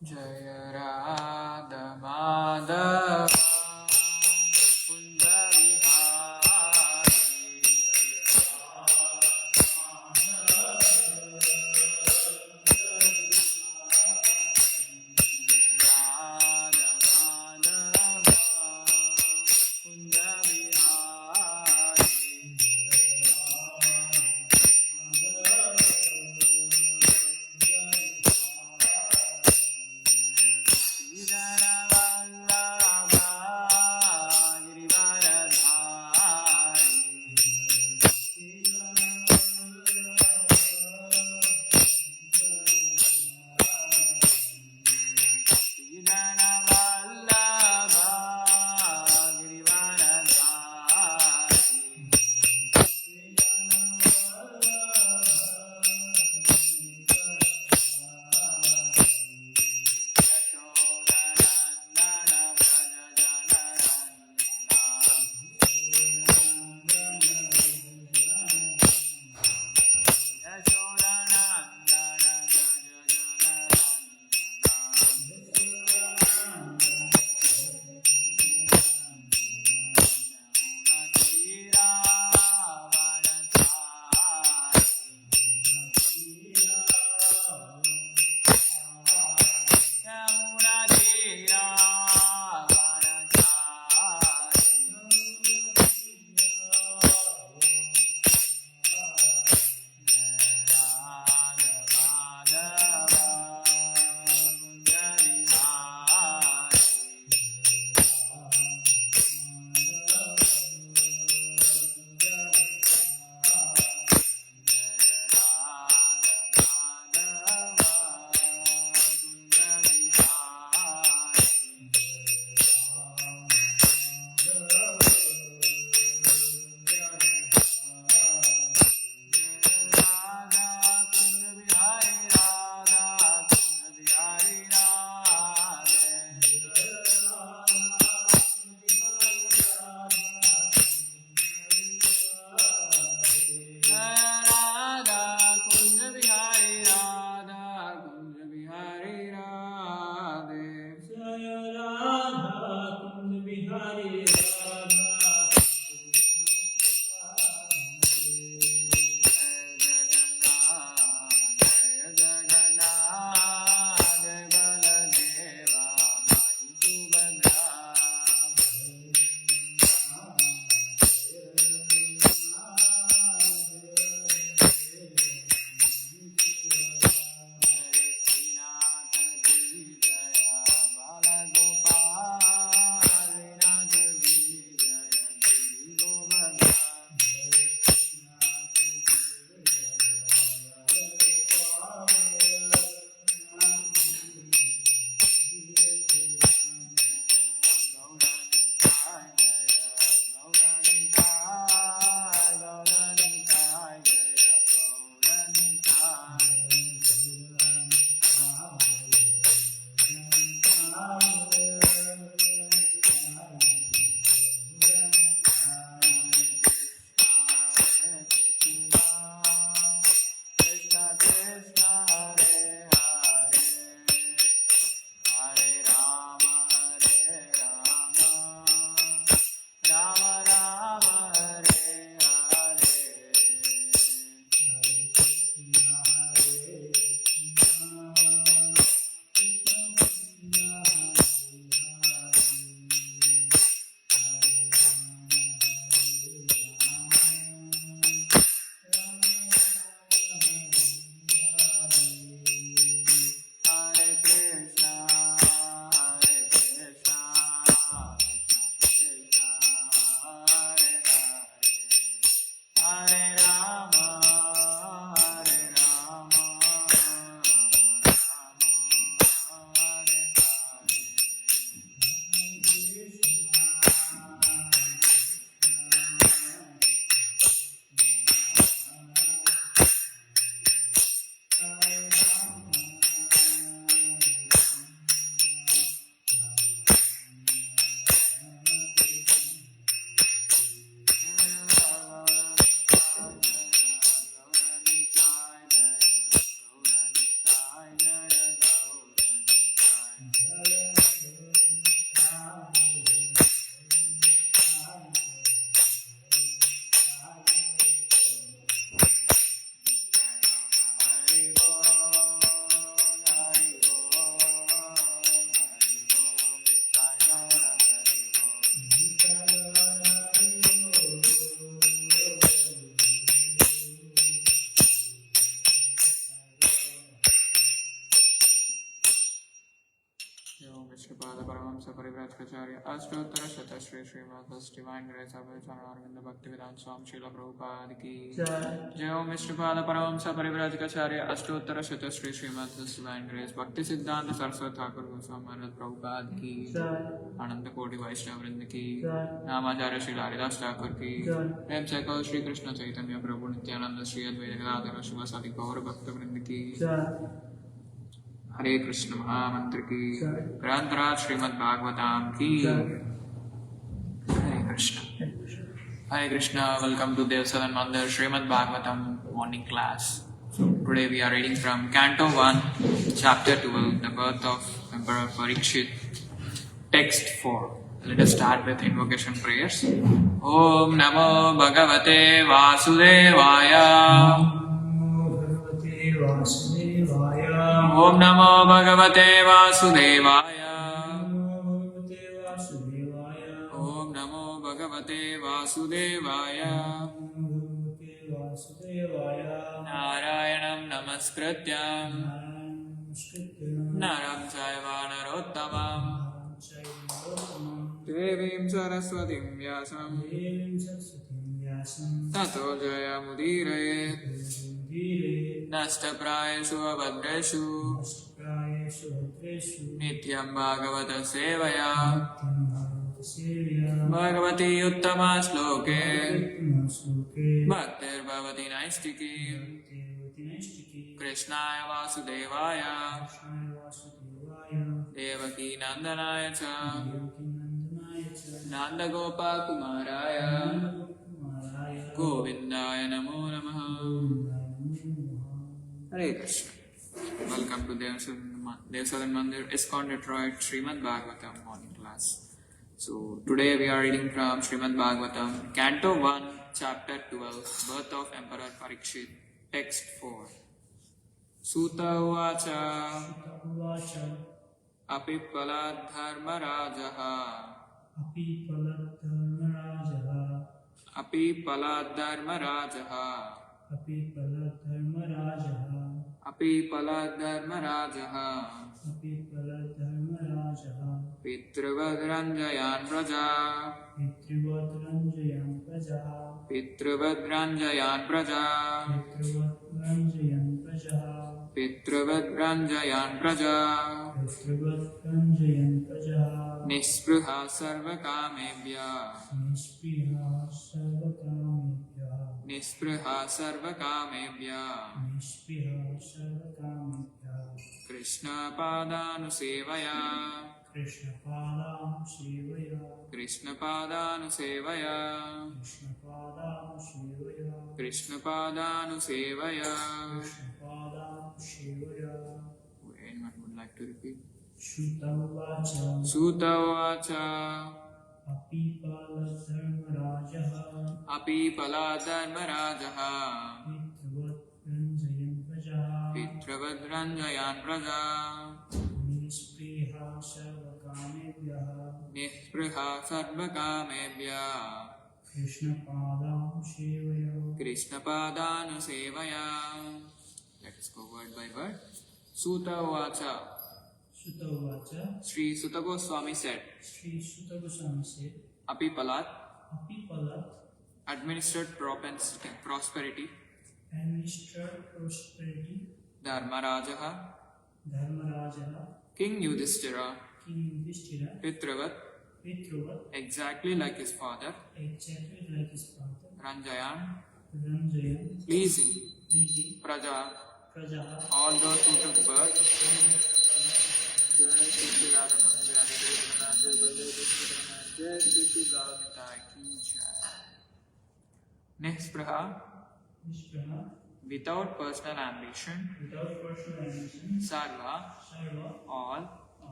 Jaya Radha Madhava Kunda Vihari Radha Madhava Kunda Vihari Vishnupada Paramahamsa Parivrajakacharya Ashtottara Shata Shri Shrimadbhagavatam Divine Grace Abhijanaranvinda Bhaktivedanta Swami Srila Prabhupada Ki Jai Om Vishnupada Paramahamsa Parivrajakacharya Ashtottara Shata Shri Shrimadbhagavatam Divine Grace Bhakti Siddhanta Saraswati Thakur Goswami Maharaj Prabhupada Ki Ananda Koti Vaishnava Vrinda Ki Namacharya Shri Haridas Thakur Ki Prem Sekal Shri Krishna Chaitanya Prabhu Nityananda Shri Advaita Gadadhara Shivasati Gaura Bhakta Vrinda Ki Hare Krishna Mahamantra Ki Grantharaj Shrimadbhagavatam Ki Hare Krishna. Hare Krishna, welcome to Devsadan Mandir Shrimadbhagavatam morning class. So today we are reading from Canto 1, Chapter 12, The Birth of Emperor Parikshit, Text 4. Let us start with invocation prayers. Om Namo Bhagavate Vasudevaya. Om Namo Bhagavate Vasudevaya. Om Namo Bhagavate Vasudevaya. Narayanam Namaskrityam Naram Chaiva Narottamam Devim Saraswatim Vyasam Tato Jayamudire Nashtaprayeshu Abhadreshu Nityam Bhagavata Sevaya Bhagavati Uttama Sloke Bhaktir Bhavati Naistiki Krishnaya Vasudevaya Devaki Nandanaya Cha Nanda Gopal Kumaraya Govindaya Namo Namaha. Hare Krishna. Welcome to Devsadan Mandir ISKCON Detroit Shrimadbhagavatam morning class. So today we are reading from Shrimadbhagavatam, Canto 1, Chapter 12, Birth of Emperor Parikshit, Text 4. Sutta Uvacha Apipalad Dharmarajaha Apipalad Dharmarajaha Apipalad Dharmarajaha Pitruvadranjayan Praja Pitruvadranjayan Praja Pitruvadranjayan Praja Nispruha Sarvakamebhya Nispruha Sarvakamebhya Krishna Padanusevaya Krishna Padanusevaya Krishna Padanusevaya. Anyone would like to repeat? Sutta Vacha Apipala Dharmarajaha Pitravadranjayan Praja Nispruha Sarvakamebhya Krishna Padanu Sevaya. Let us go word by word. Sutta Vacha. Sri Sutta Goswami said, Apipalat administered prosperity, Dharmarajaha King Yudhishthira Pitravat exactly like his father, Ranjayan pleasing, Praja all those who took birth. Nispruha without personal ambition, Sarva all,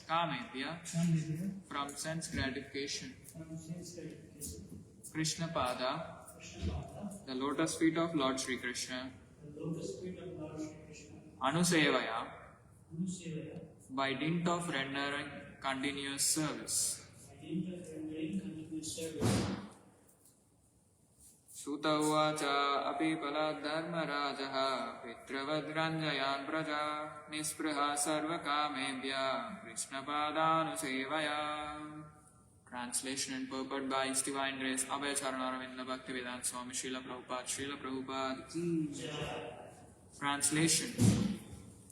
Kamebhya from sense gratification, Krishna Pada the lotus feet of Lord Sri Krishna, Anusevaya by dint of rendering continuous service. Suta uvacha api paladharmarajaha pitravad praja nispriha sarva kamebhya Krishna padanusevaya. Translation and purport by His Divine Grace Abhay Charanaravinda Bhaktivedanta Swami Srila Prabhupada Ki Jai. Translation.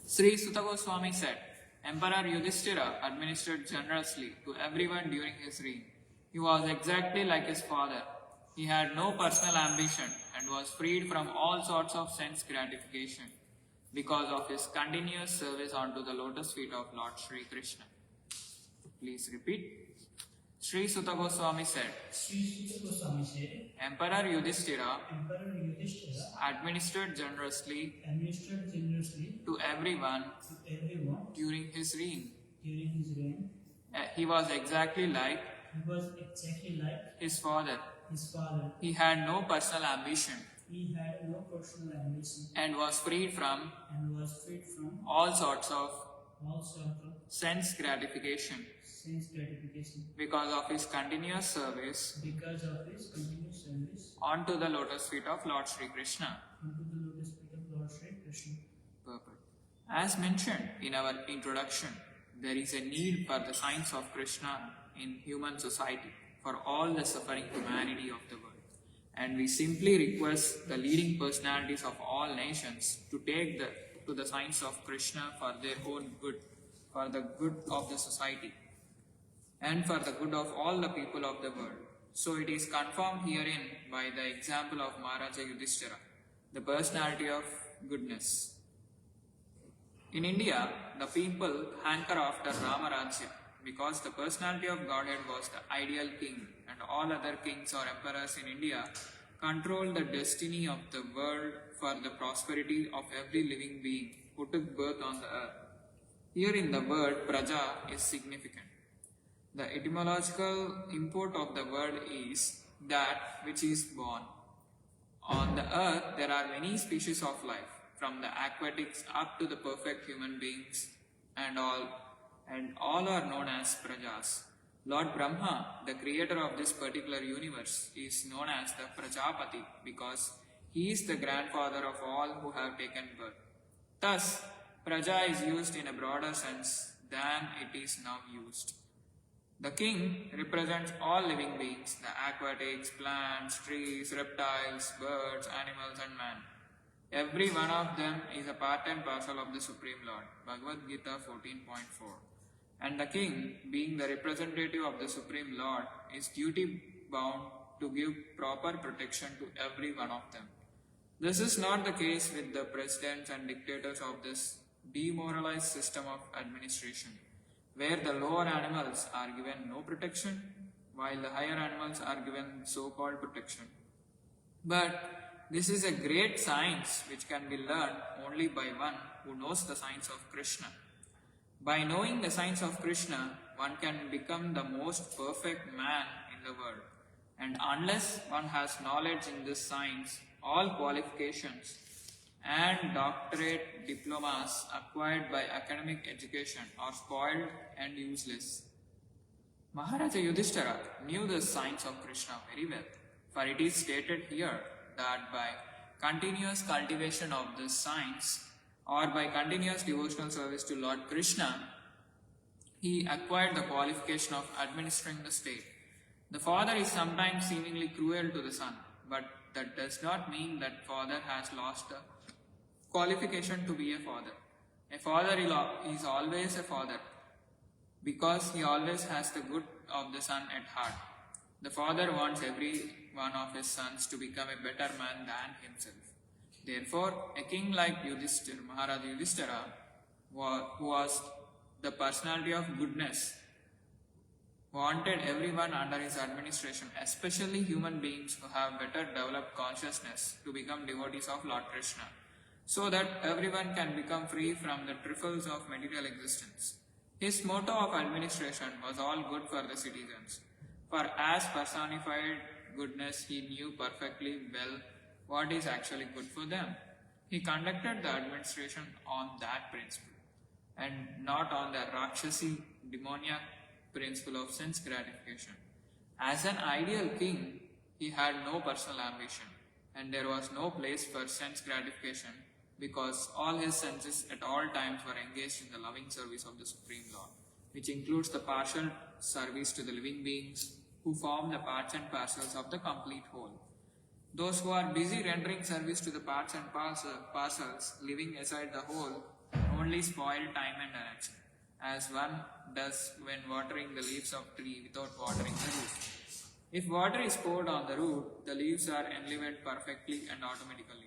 Sri Suta Goswami said, Emperor Yudhishthira administered generously to everyone during his reign. He was exactly like his father. He had no personal ambition and was freed from all sorts of sense gratification because of his continuous service onto the lotus feet of Lord Sri Krishna. Please repeat. Sri Suta Goswami said, Emperor Yudhishthira administered generously to everyone during his reign. He was exactly like his father. He had no personal ambition and was freed from all sorts of sense gratification because of his continuous service onto the lotus feet of Lord Sri Krishna. Purport. As mentioned in our introduction, there is a need for the signs of Krishna in human society for all the suffering humanity of the world. And we simply request the leading personalities of all nations to take to the signs of Krishna for their own good, for the good of the society, and for the good of all the people of the world. So it is confirmed herein by the example of Maharaja Yudhishthira, the personality of goodness. In India, the people hanker after Ramarajya because the personality of Godhead was the ideal king, and all other kings or emperors in India control the destiny of the world for the prosperity of every living being who took birth on the earth. Here in the word Praja is significant. The etymological import of the word is that which is born. On the earth, there are many species of life, from the aquatics up to the perfect human beings, and all are known as Prajas. Lord Brahma, the creator of this particular universe, is known as the Prajapati because he is the grandfather of all who have taken birth. Thus, Praja is used in a broader sense than it is now used. The king represents all living beings, the aquatics, plants, trees, reptiles, birds, animals and man. Every one of them is a part and parcel of the Supreme Lord. Bhagavad Gita 14.4. And the king, being the representative of the Supreme Lord, is duty bound to give proper protection to every one of them. This is not the case with the presidents and dictators of this demoralized system of administration, where the lower animals are given no protection, while the higher animals are given so-called protection. But this is a great science which can be learned only by one who knows the science of Krishna. By knowing the science of Krishna, one can become the most perfect man in the world. And unless one has knowledge in this science, all qualifications and doctorate diplomas acquired by academic education are spoiled and useless. Maharaja Yudhishthira knew the science of Krishna very well, for it is stated here that by continuous cultivation of this science or by continuous devotional service to Lord Krishna, he acquired the qualification of administering the state. The father is sometimes seemingly cruel to the son, but that does not mean that father has lost the qualification to be a father. A father-in-law is always a father because he always has the good of the son at heart. The father wants every one of his sons to become a better man than himself. Therefore, a king like Yudhishthira, Maharaja Yudhishthira, who was the personality of goodness, wanted everyone under his administration, especially human beings who have better developed consciousness, to become devotees of Lord Krishna, so that everyone can become free from the trifles of material existence. His motto of administration was all good for the citizens, for as personified goodness he knew perfectly well what is actually good for them. He conducted the administration on that principle, and not on the Rakshasi demoniac principle of sense gratification. As an ideal king, he had no personal ambition. and there was no place for sense gratification, because all his senses at all times were engaged in the loving service of the Supreme Lord, which includes the partial service to the living beings who form the parts and parcels of the complete whole. Those who are busy rendering service to the parts and parcels, living aside the whole, only spoil time and energy, as one does when watering the leaves of tree without watering the root. If water is poured on the root, the leaves are enlivened perfectly and automatically.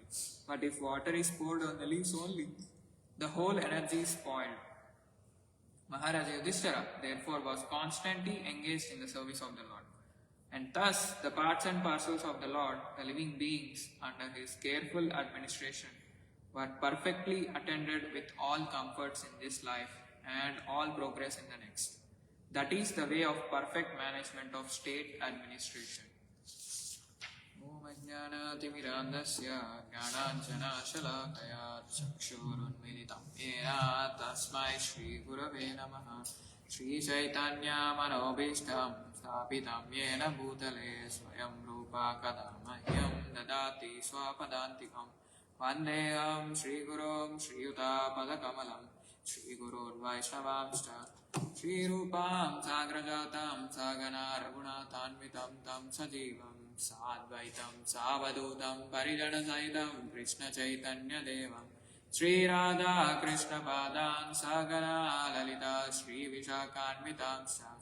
But if water is poured on the leaves only, the whole energy is spoiled. Maharaja Yudhishthira therefore was constantly engaged in the service of the Lord. And thus the parts and parcels of the Lord, the living beings, under his careful administration, were perfectly attended with all comforts in this life and all progress in the next. That is the way of perfect management of state administration. Om Ajnanatimirandasya Jnananjanashalakaya Chakshurunmilitam Yena Tasmai Shri Gurave Namaha Shri Chaitanya Manobishtam Stapitam Yena Bhutale Swayam Rupa Kadamahyam Dadati Swapadantikam Vandeham Shri Gurum Shri Yuta Padakamalam Shri Gurur Vaishnavamshta Shri Rupam Sagrajatam Sagana Raghunathanvitam Tam Sajivam Sadvaitam Savadutam Parijana Saitam Krishna Chaitanya Devam Shri Radha Krishna Padan Sagana Lalita Shri Vishakanvitam Sa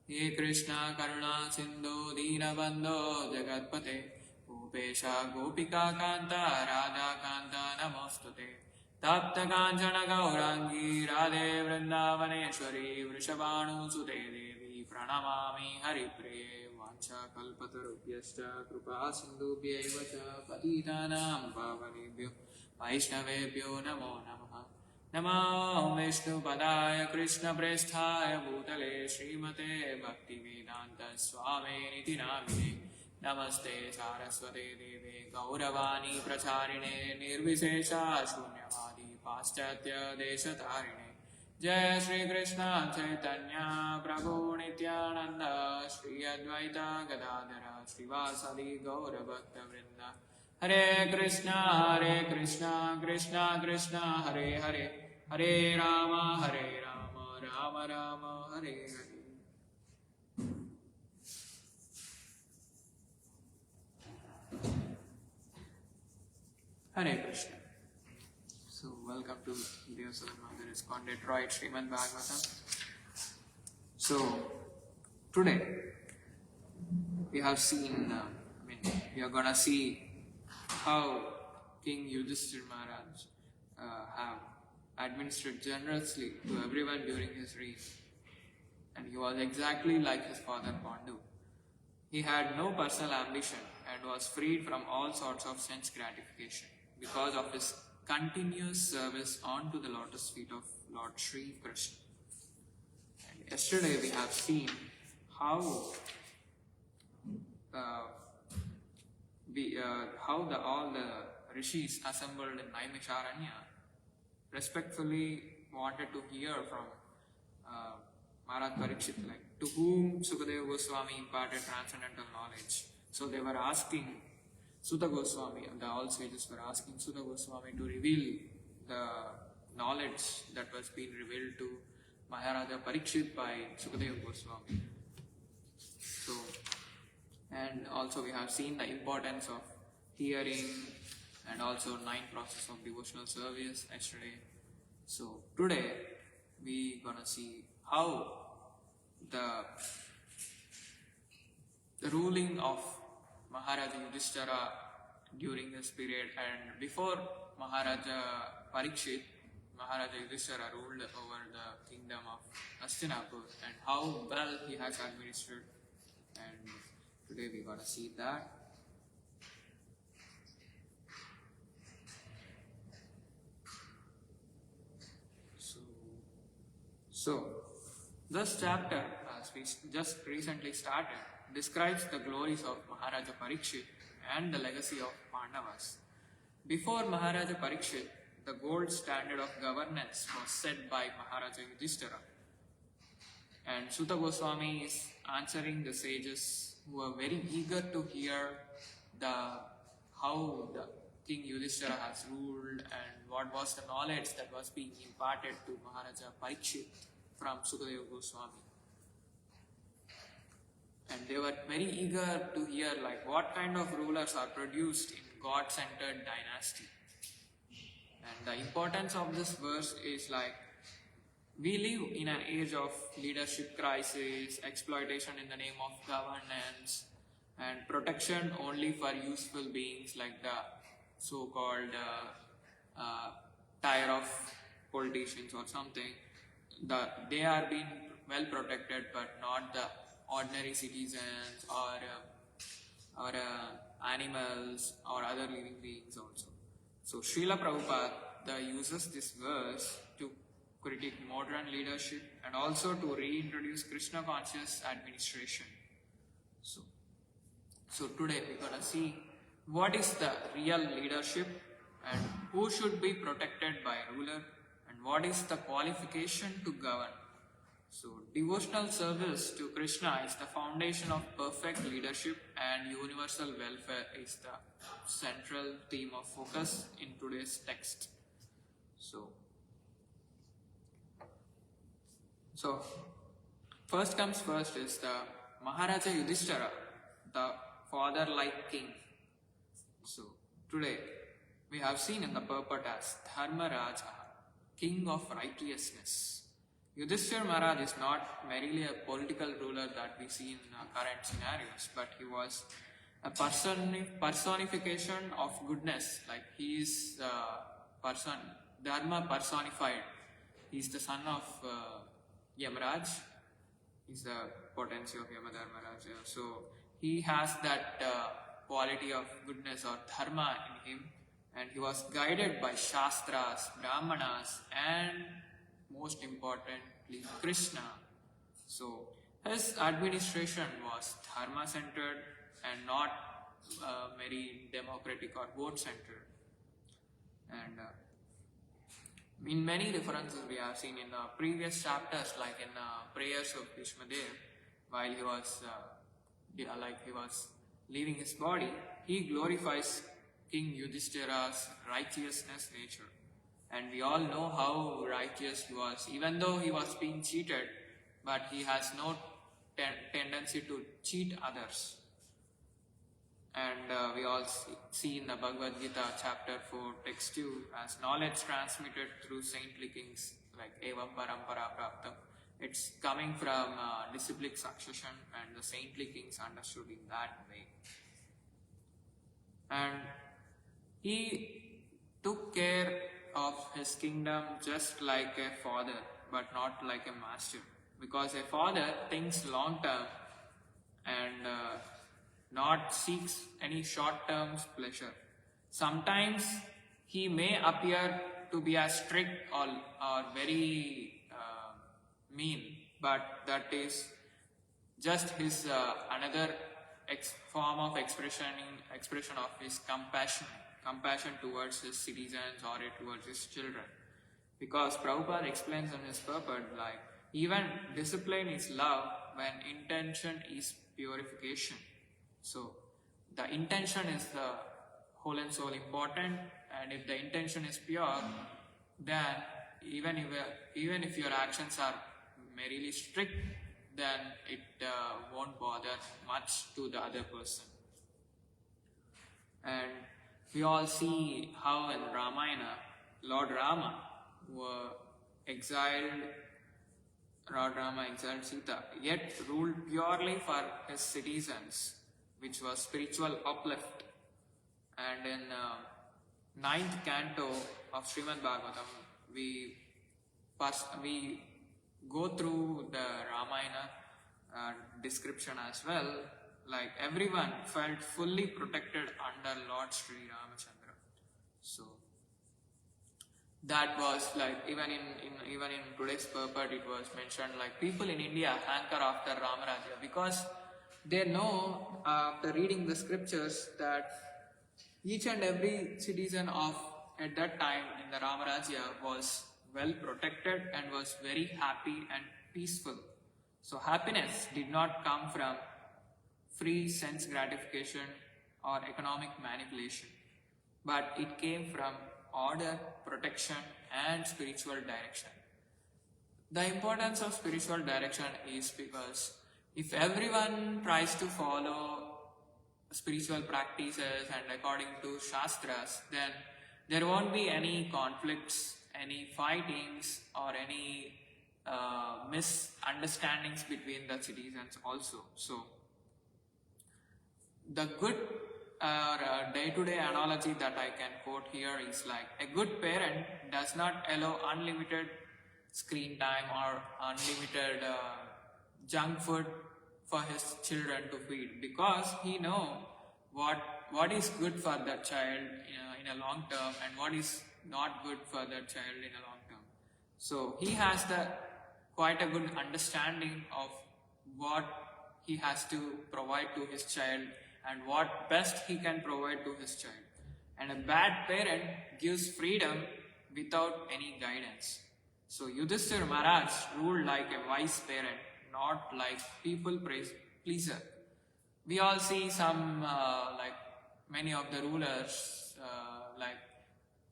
He Krishna Karuna Sindhu Dinabandho Jagatpate Upesha Gopika Kanta Radha Kanta Namostute Tapta Kanchana Gaurangi Radhe Vrindavaneshwari Vrishabhanu Sute Devi Pranamami Haripriye Vancha Kalpatarubhyascha Krupa Sindhubhyaiva Cha Patitanam Pavanebhyo Vaishnavebhyo Namo Namaha Namo Vishnu Padaya Krishna Presthaya Bhutale Srimate Bhaktivedanta Swami Niti Namine Namaste Saraswate Deve Gauravani Pracharine Nirvisesha Shunyavadi Paschatya Deshatarine Jai Shri Krishna Chaitanya Prabhu Nityananda Shri Advaita Gadadhara Srivasadi Gaura Bhakta Vrinda Hare Krishna Krishna Krishna Hare Hare Hare Rama Rama Rama Hare Hare. Hare Krishna. So, welcome to Devasalam Mandir ISKCON Detroit Shrimadbhagavatam. So, today we have seen, we are gonna see how King Yudhishthira Maharaj have administered generously to everyone during his reign. And he was exactly like his father Pandu. He had no personal ambition and was freed from all sorts of sense gratification because of his continuous service onto the lotus feet of Lord Sri Krishna. And yesterday we have seen how all the rishis assembled in Naimisharanya respectfully wanted to hear from Maharaj Parikshit, like to whom Sukadeva Goswami imparted transcendental knowledge. So they were asking Sutta Goswami, the all sages were asking Sutta Goswami to reveal the knowledge that was being revealed to Maharaja Parikshit by Sukadeva Goswami. So, and also we have seen the importance of hearing and also 9 process of devotional service yesterday. So today we gonna see how the ruling of Maharaja Yudhishthira during this period, and before Maharaja Parikshit, Maharaja Yudhishthira ruled over the kingdom of Hastinapur, and how well he has administered. And today we gotta see that. So this chapter, as we just recently started, describes the glories of Maharaja Parikshit and the legacy of Pandavas. Before Maharaja Parikshit, the gold standard of governance was set by Maharaja Yudhishthira. And Sutta Goswami is answering the sages who are very eager to hear how the King Yudhishthira has ruled and what was the knowledge that was being imparted to Maharaja Parikshit from Sukadeva Goswami. And they were very eager to hear like what kind of rulers are produced in God-centered dynasty. And the importance of this verse is like we live in an age of leadership crisis, exploitation in the name of governance, and protection only for useful beings like the so-called tier of politicians or something. They are being well protected, but not the ordinary citizens or animals or other living beings also. So Srila Prabhupada uses this verse to critique modern leadership and also to reintroduce Krishna conscious administration. So today we're gonna see what is the real leadership and who should be protected by a ruler and what is the qualification to govern. So devotional service to Krishna is the foundation of perfect leadership, and universal welfare is the central theme of focus in today's text. So first comes first is the Maharaja Yudhishthira, the father-like king. So today we have seen in the purport as Dharma Raja, king of righteousness. Yudhishthira Maharaj is not merely a political ruler that we see in current scenarios, but he was a personification of goodness. Like he is Dharma personified. He is the son of Yamaraj. He is the potency of Yamadharmaraj. So he has that quality of goodness or dharma in him, and he was guided by Shastras, Brahmanas, and most importantly Krishna. So his administration was dharma centered and not very democratic or vote centered. And in many references we have seen in previous chapters, like in prayers of Bhishmadev, while he was leaving his body, he glorifies King Yudhishthira's righteousness nature. And we all know how righteous he was, even though he was being cheated, but he has no tendency to cheat others. And we all see in the Bhagavad Gita chapter 4 text 2 as knowledge transmitted through saintly kings like Evam Parampara Praptam. It's coming from disciplic succession, and the saintly kings understood in that way. And he took care of his kingdom just like a father, but not like a master. Because a father thinks long term and not seeks any short-term pleasure. Sometimes he may appear to be as strict or very mean, but that is just his another form of expression of his compassion towards his citizens or towards his children. Because Prabhupada explains in his purport, like, even discipline is love when intention is purification. So the intention is the whole and soul important, and if the intention is pure, then even if your actions are merely strict, then it won't bother much to the other person. And we all see how in Ramayana, Lord Rama exiled Sita, yet ruled purely for his citizens, which was spiritual uplift. And in 9th canto of Shrimadbhagavatam, we go through the Ramayana description as well. Like everyone felt fully protected under Lord Sri Ramachandra. So that was like even in today's purport it was mentioned, like people in India hanker after Ramarajya because they know after reading the scriptures that each and every citizen of at that time in the Ramarajya was well protected and was very happy and peaceful. So happiness did not come from free sense gratification or economic manipulation, but it came from order, protection, and spiritual direction. The importance of spiritual direction is because if everyone tries to follow spiritual practices and according to Shastras, then there won't be any conflicts, any fightings, or any misunderstandings between the citizens also. So, the good day-to-day analogy that I can quote here is like a good parent does not allow unlimited screen time or unlimited junk food for his children to feed, because he knows what is good for that child in a long term and what is not good for that child in a long term. So he has quite a good understanding of what he has to provide to his child and what best he can provide to his child. And a bad parent gives freedom without any guidance. So Yudhishthira Maharaj ruled like a wise parent, not like people pleaser. We all see some like many of the rulers like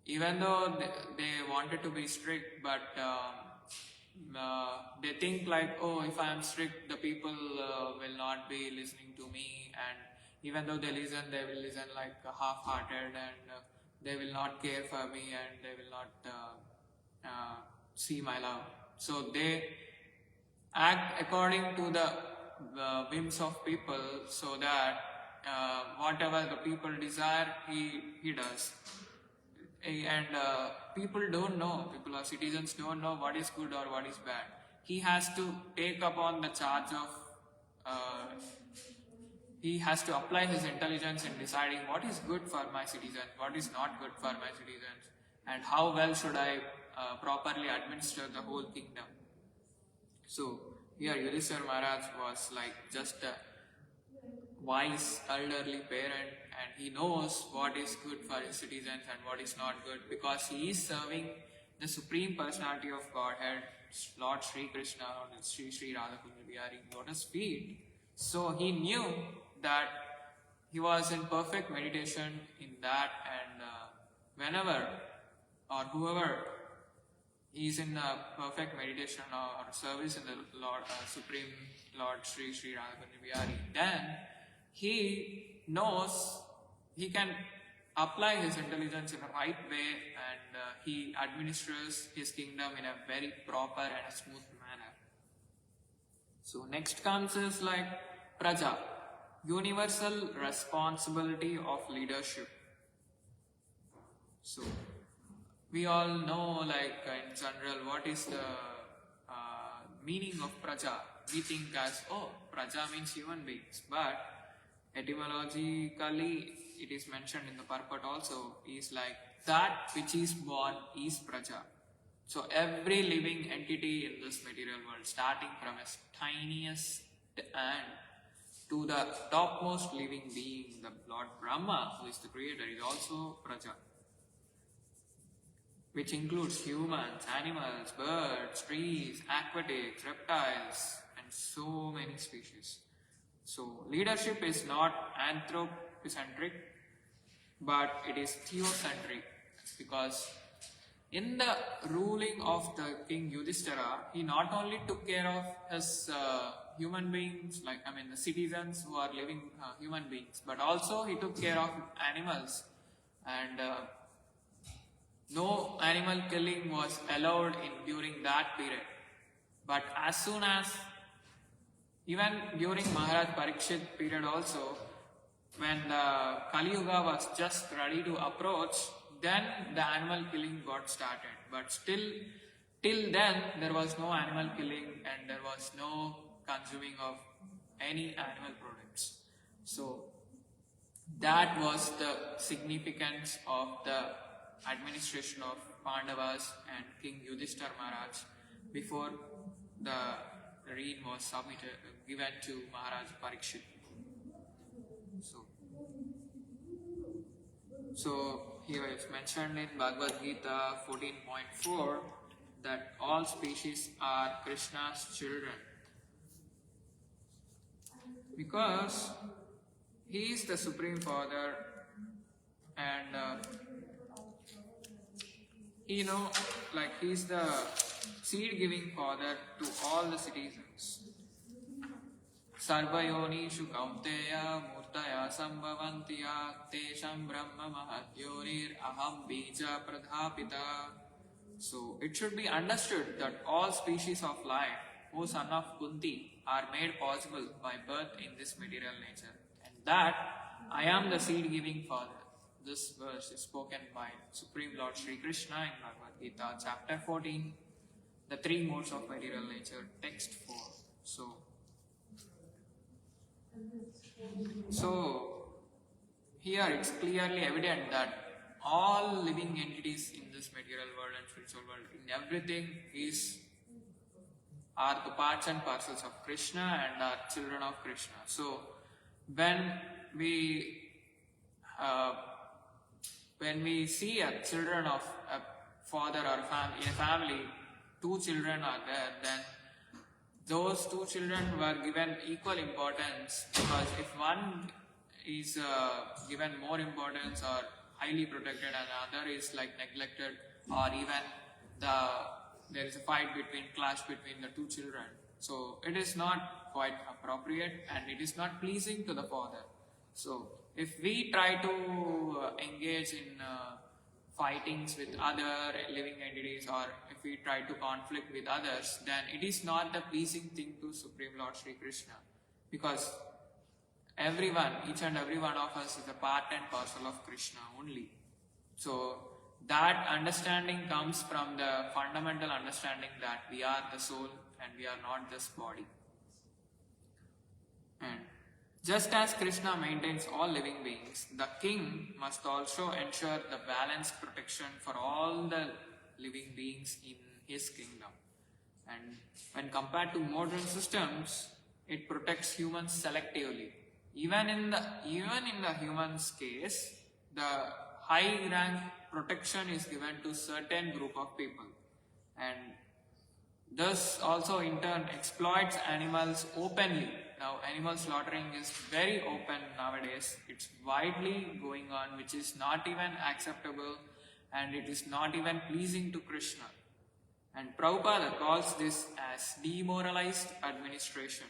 even though they wanted to be strict, but they think like, oh, if I am strict, the people will not be listening to me, and even though they will listen like half-hearted, and they will not care for me, and they will not see my love. So they act according to the whims of people, so that whatever the people desire, he does. And people don't know, people or citizens don't know what is good or what is bad. He has to take upon the charge of, he has to apply his intelligence in deciding what is good for my citizens, what is not good for my citizens, and how well should I properly administer the whole kingdom. So here Yudhishthira Maharaj was like just a wise elderly parent, and he knows what is good for his citizens and what is not good, because he is serving the Supreme Personality of Godhead, Lord Sri Krishna, or Sri Radha-Kunja Bihari Lotus feet. So he knew that he was in perfect meditation in that, and whenever or whoever is in perfect meditation or service in the Lord, Supreme Lord Sri Radha-Kunja Bihari, then he knows he can apply his intelligence in a right way, and he administers his kingdom in a very proper and a smooth manner. So next comes is like Praja, universal responsibility of leadership. So we all know like in general what is the meaning of Praja. We think as, oh, Praja means human beings, but etymologically it is mentioned in the purport also, is like that which is born is Praja. So every living entity in this material world, starting from its tiniest ant to the topmost living being, the Lord Brahma, who is the creator, is also Praja, which includes humans, animals, birds, trees, aquatics, reptiles, and so many species. So leadership is not anthropocentric, but it is theocentric, because in the ruling of the King Yudhishthira, he not only took care of his human beings, the citizens who are living human beings, but also he took care of animals, and no animal killing was allowed during that period. But as soon as, even during Maharaj Parikshit period also, when the Kali Yuga was just ready to approach, then the animal killing got started. But still, till then, there was no animal killing and there was no consuming of any animal products. So, that was the significance of the administration of Pandavas and King Yudhishthira Maharaj before the reign was given to Maharaj Parikshit. So here it's mentioned in Bhagavad Gita 14.4 that all species are Krishna's children, because he is the Supreme Father, and he is the seed-giving Father to all the citizens. Sarvayonishu kaunteya murtaya sambhavantiya tesham brahma mahadyonir aham bija pradhapita. So it should be understood that all species of life, O son of Kunti, are made possible by birth in this material nature, and that I am the seed-giving Father. This verse is spoken by Supreme Lord Sri Krishna in Bhagavad Gita, chapter 14, the three modes of material nature, text 4. So here it's clearly evident that all living entities in this material world and spiritual world, in everything, are the parts and parcels of Krishna and are children of Krishna. So when we see a children of a father or in a family, two children are there, then those two children were given equal importance, because if one is given more importance or highly protected and the other is neglected, or even there is a clash between the two children, so it is not quite appropriate and it is not pleasing to the father. So if we try to engage in fightings with other living entities, or if we try to conflict with others, then it is not the pleasing thing to Supreme Lord Sri Krishna, because each and every one of us is a part and parcel of Krishna only. So that understanding comes from the fundamental understanding that we are the soul and we are not this body. And just as Krishna maintains all living beings, the king must also ensure the balanced protection for all the living beings in his kingdom. And when compared to modern systems, it protects humans selectively. Even in the human's case, the high rank protection is given to certain group of people, and thus also in turn exploits animals openly. Now animal slaughtering is very open nowadays. It's widely going on, which is not even acceptable and it is not even pleasing to Krishna. And Prabhupada calls this as demoralized administration,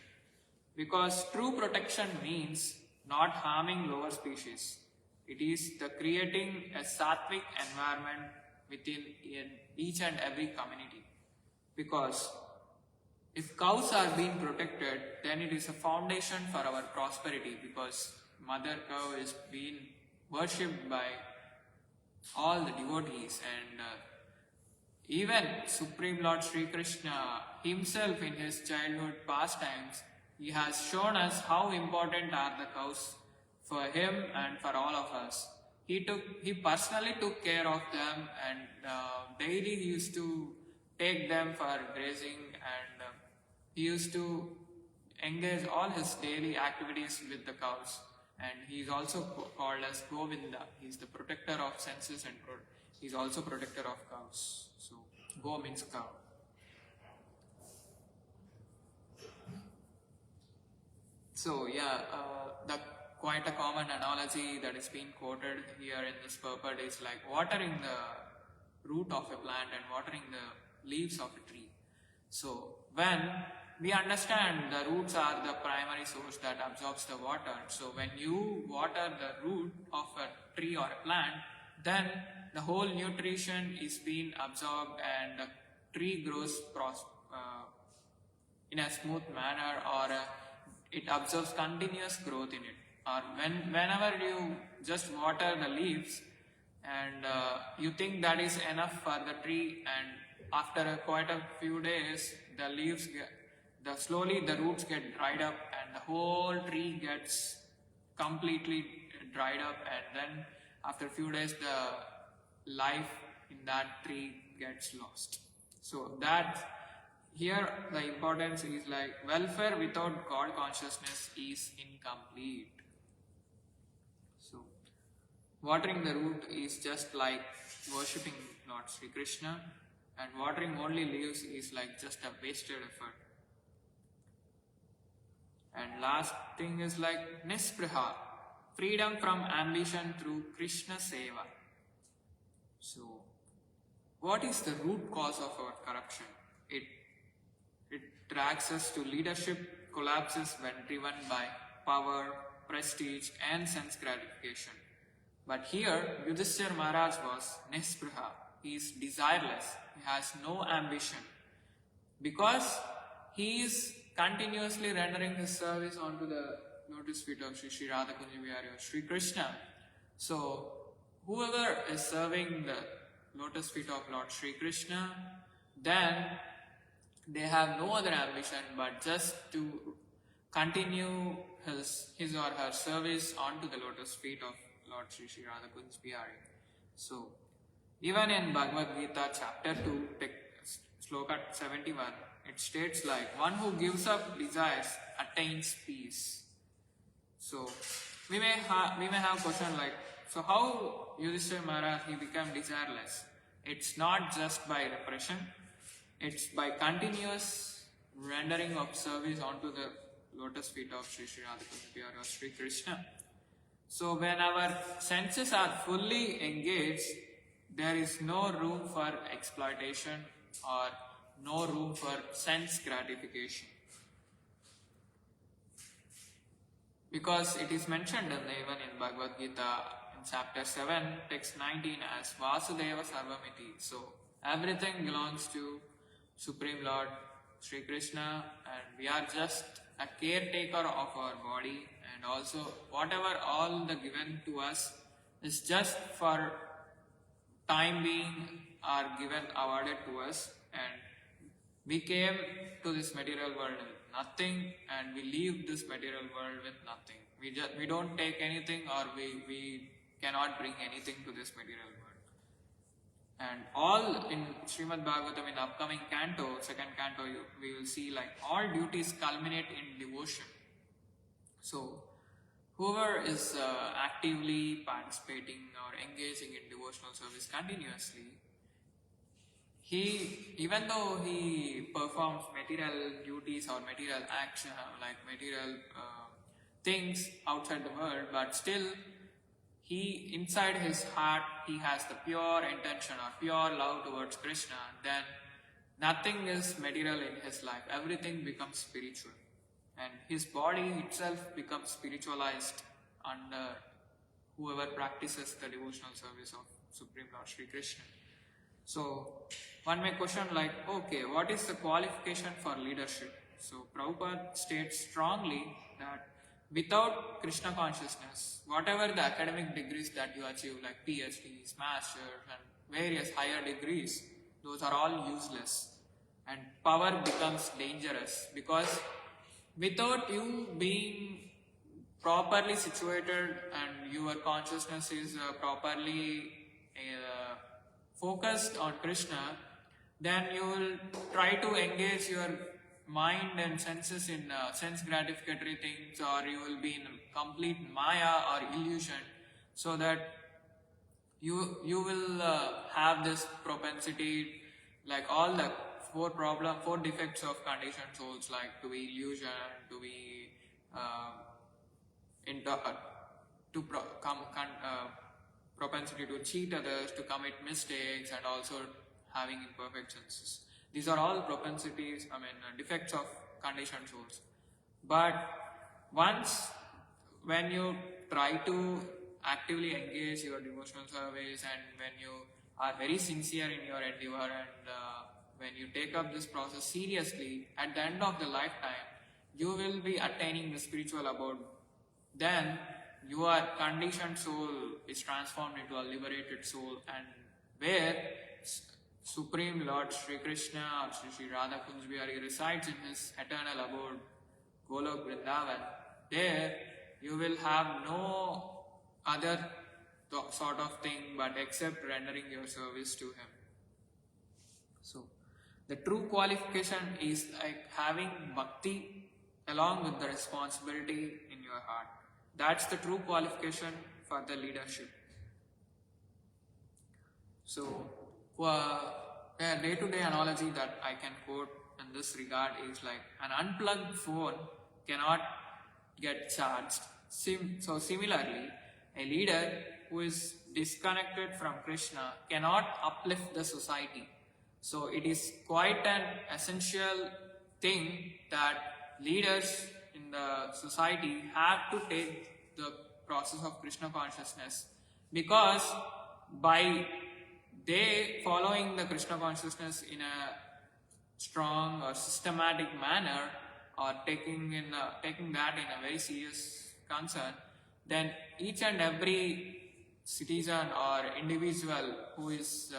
because true protection means not harming lower species. It is the creating a sattvic environment within each and every community. Because if cows are being protected, then it is a foundation for our prosperity, because Mother Cow is being worshipped by all the devotees, and even Supreme Lord Sri Krishna himself in his childhood pastimes, he has shown us how important are the cows for him and for all of us. He personally took care of them, and daily he used to take them for grazing, and he used to engage all his daily activities with the cows. And he is also called as Govinda. He is the protector of senses, and he is also protector of cows. So Go means cow. So quite a common analogy that is being quoted here in this purport is like watering the root of a plant and watering the leaves of a tree. So when we understand the roots are the primary source that absorbs the water, so when you water the root of a tree or a plant, then the whole nutrition is being absorbed and the tree grows in a smooth manner, or it observes continuous growth in it. Or whenever you just water the leaves and you think that is enough for the tree, and after quite a few days the leaves slowly the roots get dried up and the whole tree gets completely dried up, and then after a few days the life in that tree gets lost. So that here the importance is like welfare without God consciousness is incomplete. So watering the root is just like worshipping Lord Sri Krishna, and watering only leaves is like just a wasted effort. And last thing is like nispriha. freedom from ambition through Krishna Seva. So, what is the root cause of our corruption? It drags us to leadership collapses when driven by power, prestige and sense gratification. But here, Yudhishthira Maharaj was Nispriha. He is desireless. He has no ambition. Because he is continuously rendering his service onto the lotus feet of Shri Radha Kunja Vihari or Shri Krishna. So, whoever is serving the lotus feet of Lord Shri Krishna, then they have no other ambition but just to continue his or her service onto the lotus feet of Lord Shri Radha Kunja Vihari. So, even in Bhagavad Gita chapter 2, sloka 71, it states like, one who gives up desires attains peace. So, we may have question like, so how Yudhishthira Maharaj he became desireless? It's not just by repression, it's by continuous rendering of service onto the lotus feet of Shri Radha Kunja Vihari or Shri Krishna. So when our senses are fully engaged, there is no room for exploitation or no room for sense gratification. Because it is mentioned even in Bhagavad Gita in chapter 7, text 19 as Vasudeva Sarvamiti. So everything belongs to Supreme Lord Shri Krishna and we are just a caretaker of our body, and also whatever all the given to us is just for time being are given awarded to us, and we came to this material world with nothing and we leave this material world with nothing. We don't take anything or we cannot bring anything to this material world. And all in Shrimadbhagavatam in the upcoming canto, second canto, we will see like all duties culminate in devotion. So whoever is actively participating or engaging in devotional service continuously, even though he performs material duties or material action, like material things outside the world, but still inside his heart, he has the pure intention or pure love towards Krishna, then nothing is material in his life. Everything becomes spiritual. And his body itself becomes spiritualized under whoever practices the devotional service of Supreme Lord Shri Krishna. So, one may question like, okay, what is the qualification for leadership? So, Prabhupada states strongly that without Krishna consciousness, whatever the academic degrees that you achieve, like PhDs, Masters, and various higher degrees, those are all useless. And power becomes dangerous because without you being properly situated and your consciousness is properly focused on Krishna, then you will try to engage your mind and senses in sense gratificatory things, or you will be in complete maya or illusion, so that you will have this propensity, like all the four defects of conditioned souls, like to be illusion, to be propensity to cheat others, to commit mistakes, and also having imperfect senses. These are all propensities, defects of conditioned souls. But when you try to actively engage your devotional service, and when you are very sincere in your endeavor, and when you take up this process seriously, at the end of the lifetime, you will be attaining the spiritual abode. Then your conditioned soul is transformed into a liberated soul, and where Supreme Lord Shri Krishna or Shri Radha Kunja Vihari resides in his eternal abode, Golok Vrindavan, there you will have no other sort of thing but except rendering your service to him. So, the true qualification is like having bhakti along with the responsibility in your heart. That's the true qualification for the leadership. So, a day-to-day analogy that I can quote in this regard is like an unplugged phone cannot get charged. So similarly, a leader who is disconnected from Krishna cannot uplift the society. So it is quite an essential thing that leaders in the society have to take the process of Krishna consciousness, because by they following the Krishna consciousness in a strong or systematic manner, or taking that in a very serious concern, then each and every citizen or individual who is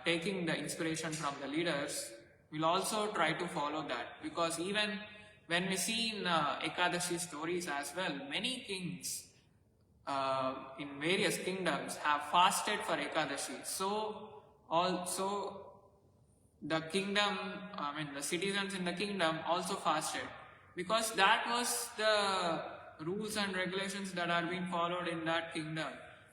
taking the inspiration from the leaders will also try to follow that. Because even when we see in Ekadashi stories as well, many kings in various kingdoms have fasted for Ekadashi. So also the kingdom, the citizens in the kingdom also fasted, because that was the rules and regulations that are being followed in that kingdom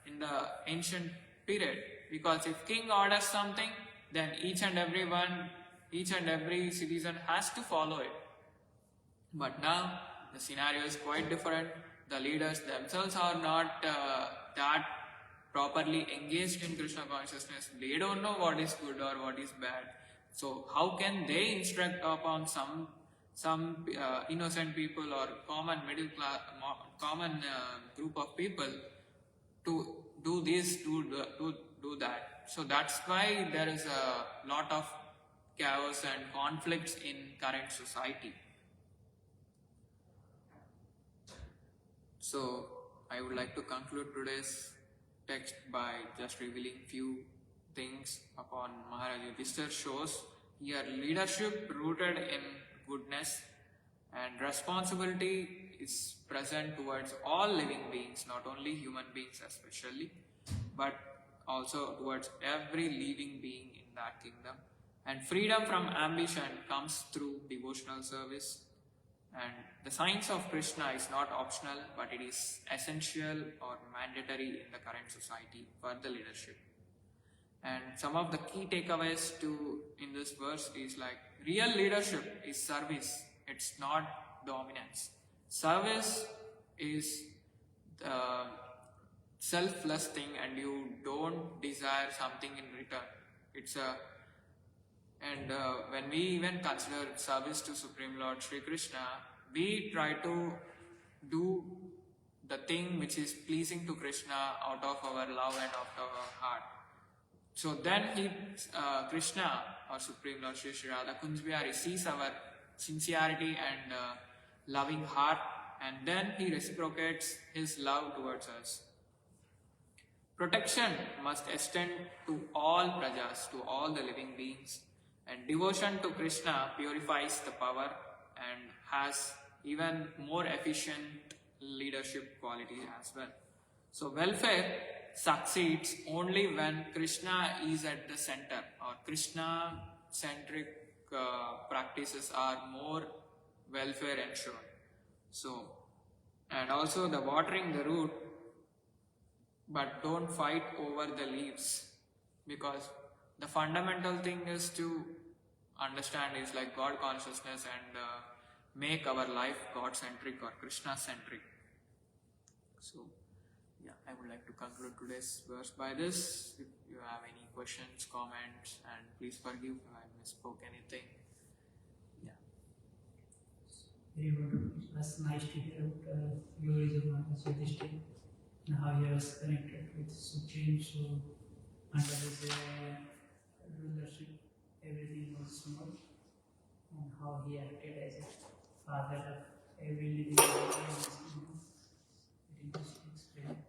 in the ancient period. Because if king orders something, then each and every citizen has to follow it. But now the scenario is quite different. The leaders themselves are not that properly engaged in Krishna consciousness. They don't know what is good or what is bad. So how can they instruct upon some innocent people or common middle class, common group of people to do this, to do that? So that's why there is a lot of chaos and conflicts in current society. So I would like to conclude today's text by just revealing few things upon Maharaj Yudhishthira. Shows here leadership rooted in goodness and responsibility is present towards all living beings, not only human beings especially, but also towards every living being in that kingdom. And freedom from ambition comes through devotional service. And the science of Krishna is not optional, but it is essential or mandatory in the current society for the leadership. And some of the key takeaways in this verse is like, real leadership is service. It's not dominance. Service is the selfless thing, and you don't desire something in return. When we even consider service to Supreme Lord Shri Krishna, we try to do the thing which is pleasing to Krishna out of our love and out of our heart. So then Krishna or Supreme Lord Shri Radha Kunj Bihari sees our sincerity and loving heart, and then he reciprocates his love towards us. Protection must extend to all prajas, to all the living beings. And devotion to Krishna purifies the power and has even more efficient leadership quality as well. So welfare succeeds only when Krishna is at the center, or Krishna-centric practices are more welfare ensured. So, and also the watering the root, but don't fight over the leaves, because the fundamental thing is to understand is like God consciousness and make our life God-centric or Krishna-centric. So, yeah, I would like to conclude today's verse by this. If you have any questions, comments, and please forgive if I misspoke anything. Yeah. Very wonderful. It was nice to hear glories of Maharaj Yudhishthira and how he was connected with Supreme. So under his rulership, everything was smooth, and how he acted as a father of every living being. It is explained.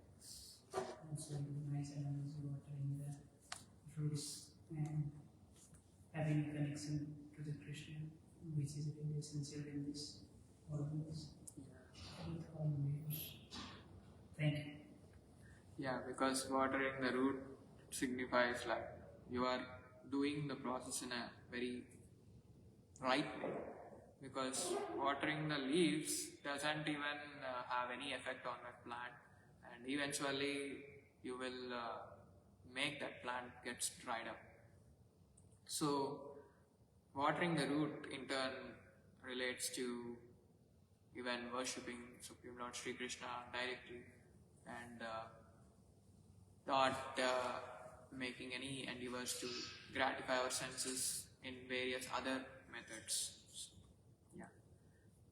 Also, nice analogy watering the fruits and having a connection to the Krishna, which is really essential in this organism. With all ways. Thank you. Yeah, because watering the root signifies like you are doing the process in a very right way, because watering the leaves doesn't even have any effect on that plant, and eventually you will make that plant gets dried up. So watering the root in turn relates to even worshipping Supreme Lord Sri Krishna directly, and not making any endeavors to gratify our senses in various other methods. So, yeah,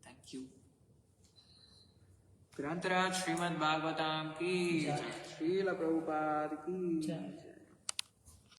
thank you. Grantaraj Shrimadbhagavatam ki Jai. Srila Prabhupada ki Jai.